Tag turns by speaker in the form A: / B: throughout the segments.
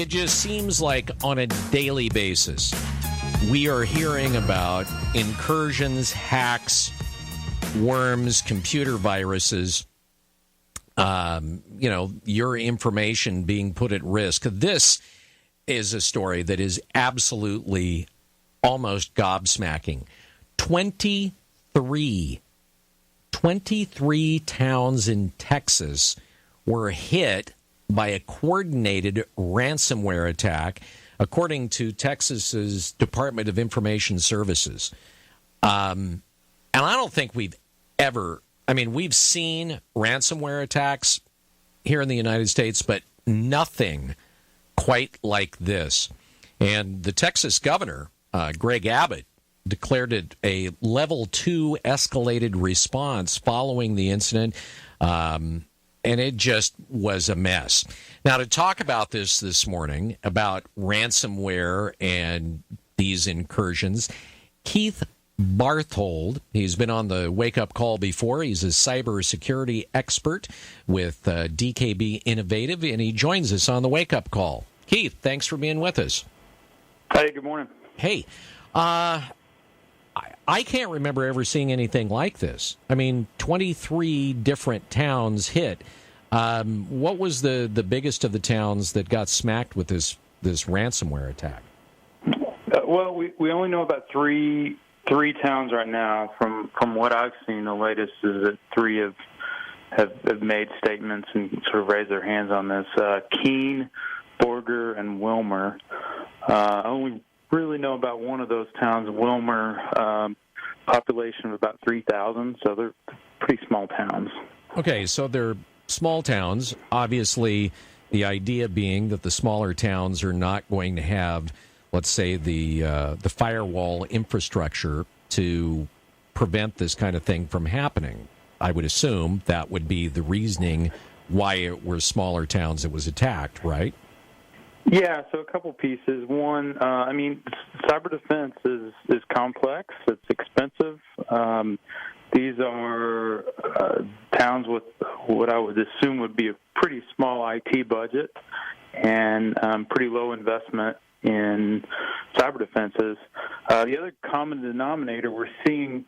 A: It just seems like on a daily basis, we are hearing about incursions, hacks, worms, computer viruses, your information being put at risk. This is a story that is absolutely almost gobsmacking. 23 towns in Texas were hit by a coordinated ransomware attack, according to Texas's Department of Information Services. And I don't think we've seen ransomware attacks here in the United States, but nothing quite like this. And the Texas governor, Greg Abbott, declared it a level 2 escalated response following the incident. And it just was a mess. Now, to talk about this morning, about ransomware and these incursions, Keith Barthold, he's been on the Wake Up Call before. He's a cybersecurity expert with DKB Innovative, and he joins us on the Wake Up Call. Keith, thanks for being with us.
B: Hey, good morning.
A: Hey, I can't remember ever seeing anything like this. 23 different towns hit. What was the biggest of the towns that got smacked with this ransomware attack?
B: Well, we only know about three towns right now. From what I've seen, the latest is that 3 have made statements and sort of raised their hands on this. Keene, Borger, and Wilmer. I only really know about one of those towns, Wilmer, population of about 3,000, so they're pretty small towns. Okay,
A: so they're small towns. Obviously, the idea being that the smaller towns are not going to have, let's say, the firewall infrastructure to prevent this kind of thing from happening. I would assume that would be the reasoning why it were smaller towns that was attacked, right?
B: Yeah, so a couple pieces. One, cyber defense is complex. It's expensive. These are towns with what I would assume would be a pretty small IT budget and pretty low investment in cyber defenses. The other common denominator we're seeing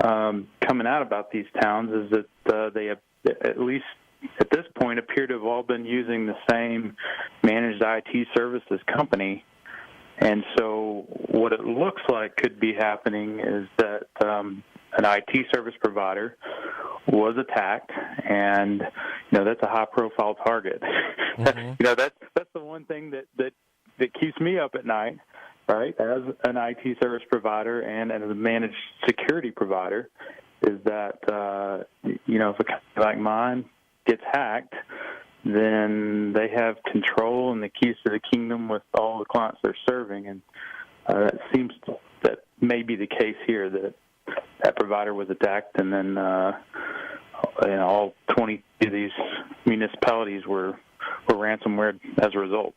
B: coming out about these towns is that they have, at least at this point, appear to have all been using the same managed IT services company. And so what it looks like could be happening is that an IT service provider was attacked, and that's a high-profile target.
A: Mm-hmm.
B: That's the one thing that keeps me up at night, right? As an IT service provider and as a managed security provider, is that if a company like mine gets hacked, then they have control and the keys to the kingdom with all the clients they're serving, and it seems that may be the case here, that provider was attacked, and then all 20 of these municipalities were ransomware as a result.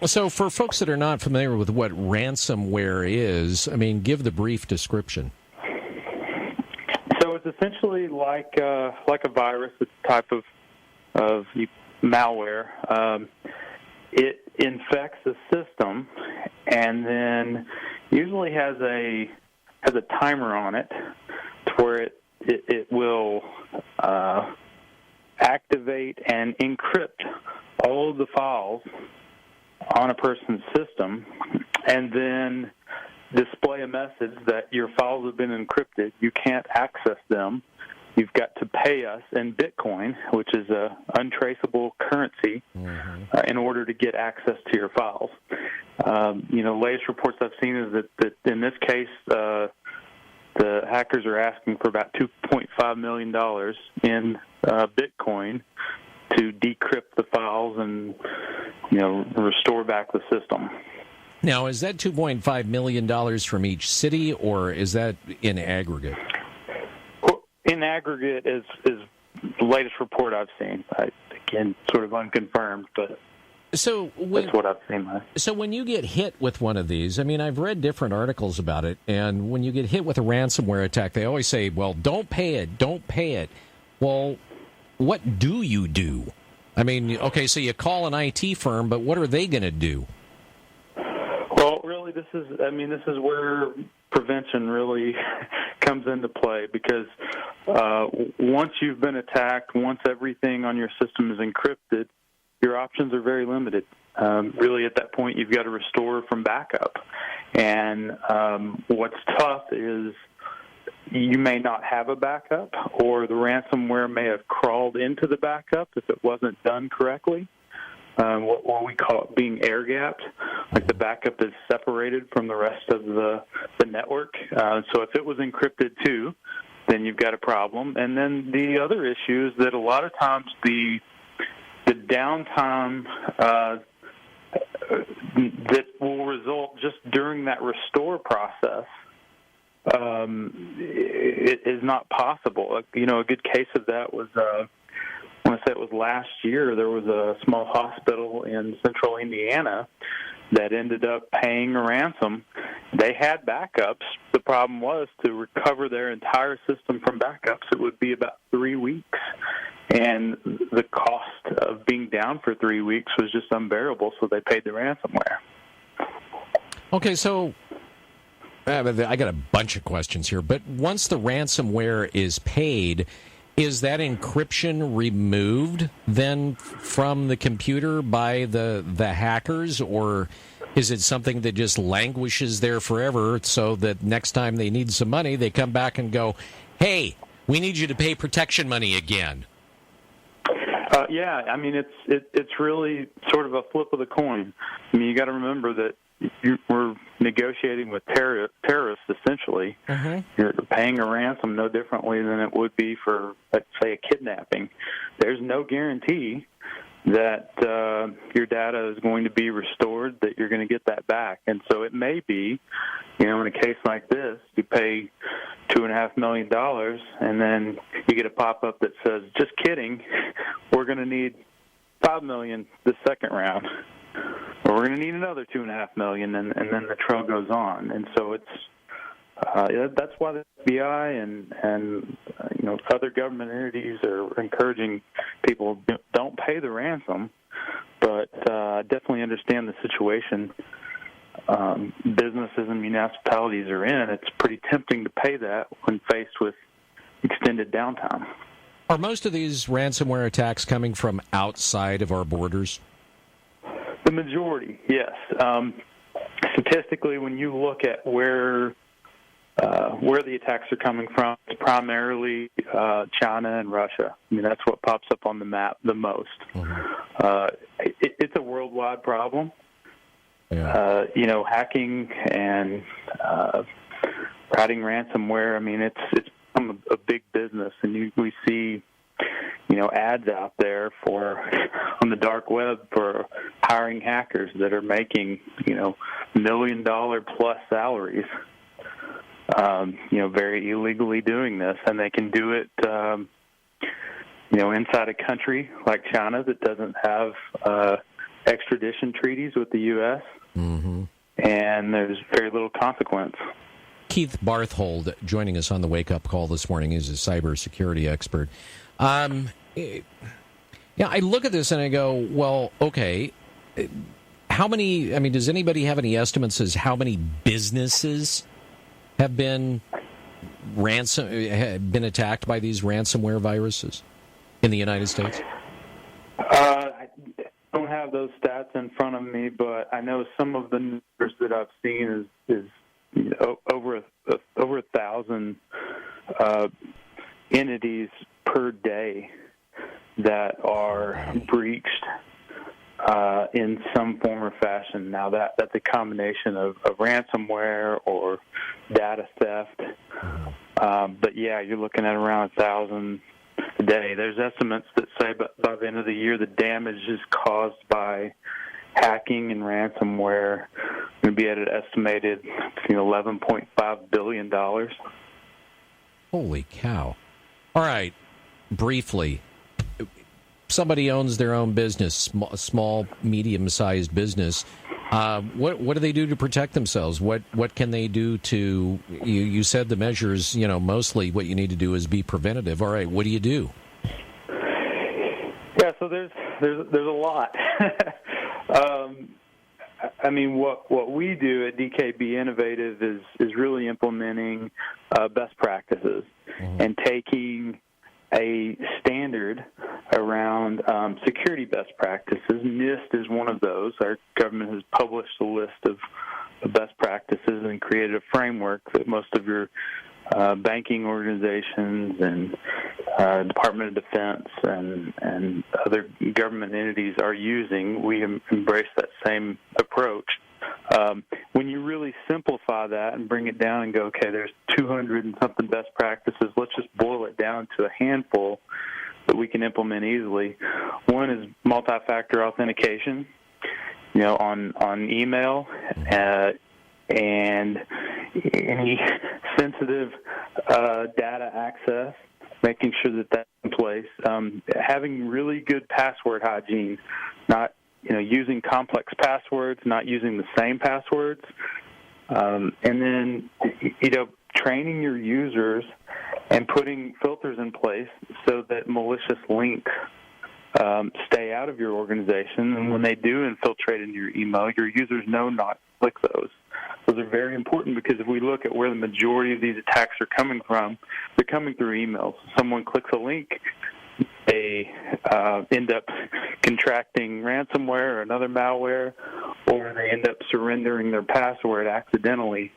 A: So for folks that are not familiar with what ransomware is, give the brief description.
B: So it's essentially like a virus. It's a type of malware. It infects the system, and then usually has a timer on it, to where it will activate and encrypt all of the files on a person's system, and then display a message that your files have been encrypted. You can't access them. You've got to pay us in Bitcoin, which is a untraceable currency, in order to get access to your files. Latest reports I've seen is that in this case, the hackers are asking for about $2.5 million in Bitcoin to decrypt the files and restore back the system.
A: Now, is that $2.5 million from each city, or is that in aggregate?
B: In aggregate is the latest report I've seen. Again, sort of unconfirmed, but that's what I've seen.
A: So when you get hit with one of these, I've read different articles about it, and when you get hit with a ransomware attack, they always say, well, don't pay it. Well, what do you do? I mean, okay, so you call an IT firm, but what are they going to do?
B: Well, really, this is where prevention really comes into play, because once you've been attacked, once everything on your system is encrypted, your options are very limited. Really, at that point, you've got to restore from backup. And what's tough is you may not have a backup, or the ransomware may have crawled into the backup if it wasn't done correctly. What we call it being air-gapped, like the backup is separated from the rest of the network. So if it was encrypted too, then you've got a problem. And then the other issue is that a lot of times the downtime that will result just during that restore process it is not possible. You know, a good case of that was, I want to say it was last year, there was a small hospital in central Indiana that ended up paying a ransom. They had backups. The problem was, to recover their entire system from backups, it would be about 3 weeks. And the cost of being down for 3 weeks was just unbearable, so they paid the ransomware.
A: Okay, so I got a bunch of questions here, but once the ransomware is paid, is that encryption removed then from the computer by the hackers, or is it something that just languishes there forever so that next time they need some money, they come back and go, hey, we need you to pay protection money again?
B: Yeah, I mean, it's really sort of a flip of the coin. I mean, you got to remember that we're negotiating with terrorists, essentially. Mm-hmm. You're paying a ransom no differently than it would be for, let's say, a kidnapping. There's no guarantee that your data is going to be restored, that you're going to get that back. And so it may be, you know, in a case like this, you pay $2.5 million, and then you get a pop-up that says, just kidding, we're going to need $5 million the second round. Or we're going to need another $2.5 million, and then the trail goes on. And so it's that's why the FBI and you know, other government entities are encouraging people, don't pay the ransom. But I definitely understand the situation businesses and municipalities are in. It's pretty tempting to pay that when faced with extended downtime.
A: Are most of these ransomware attacks coming from outside of our borders?
B: The majority, yes. Statistically, when you look at where the attacks are coming from, it's primarily China and Russia. I mean, that's what pops up on the map the most. Mm-hmm. It's a worldwide problem. Yeah. You know, hacking and writing ransomware. I mean, it's become a big business, and we see, you know, ads out there on the dark web for hiring hackers that are making, you know, $1 million plus salaries. You know, very illegally doing this, and they can do it, you know, inside a country like China that doesn't have extradition treaties with the U.S. Mm-hmm. And there's very little consequence.
A: Keith Barthold joining us on the Wake Up Call this morning. He's a cybersecurity expert. Yeah, I look at this and I go, well, okay, how many, I mean, does anybody have any estimates as how many businesses have been attacked by these ransomware viruses in the United States?
B: I don't have those stats in front of me, but I know some of the numbers that I've seen is you know, over 1,000 entities per day that are breached in some form or fashion. Now that's a combination of ransomware or data theft. But yeah, you're looking at around 1,000 a day. There's estimates that say by the end of the year the damage is caused by hacking and ransomware going to be at an estimated $11.5 billion. Holy
A: cow. All right, briefly, somebody owns their own business, small, medium-sized business. What do they do to protect themselves? What can they do to, you said the measures, mostly what you need to do is be preventative. All right, what do you do?
B: Yeah, so there's there's a lot. I mean, what we do at DKB Innovative is really implementing best practices and taking a standard around security best practices. NIST is one of those. Our government has published a list of best practices and created a framework that most of your banking organizations and Department of Defense and other government entities are using. We embrace that same approach. When you really simplify that and bring it down and go, okay, there's 200 and something best practices, let's just boil it down to a handful that we can implement easily. One is multi-factor authentication, on email, and any sensitive data access, making sure that that's in place. Having really good password hygiene, not using complex passwords, not using the same passwords, and then training your users and putting filters in place so that malicious links stay out of your organization. And when they do infiltrate into your email, your users know not to click those. Those are very important because if we look at where the majority of these attacks are coming from, they're coming through emails. Someone clicks a link, they end up contracting ransomware or another malware, or they end up surrendering their password accidentally,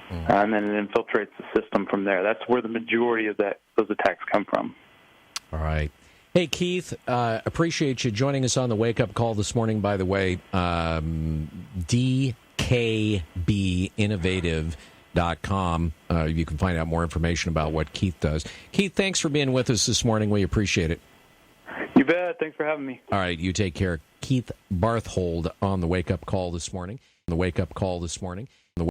B: and then it infiltrates the system from there. That's where the majority of those attacks come from. All
A: right. Hey, Keith, appreciate you joining us on the Wake Up Call this morning. By the way, DKBinnovative.com. You can find out more information about what Keith does. Keith, thanks for being with us this morning. We appreciate it.
B: You bet. Thanks for having me.
A: All right, you take care. Keith Barthold on the Wake Up Call this morning.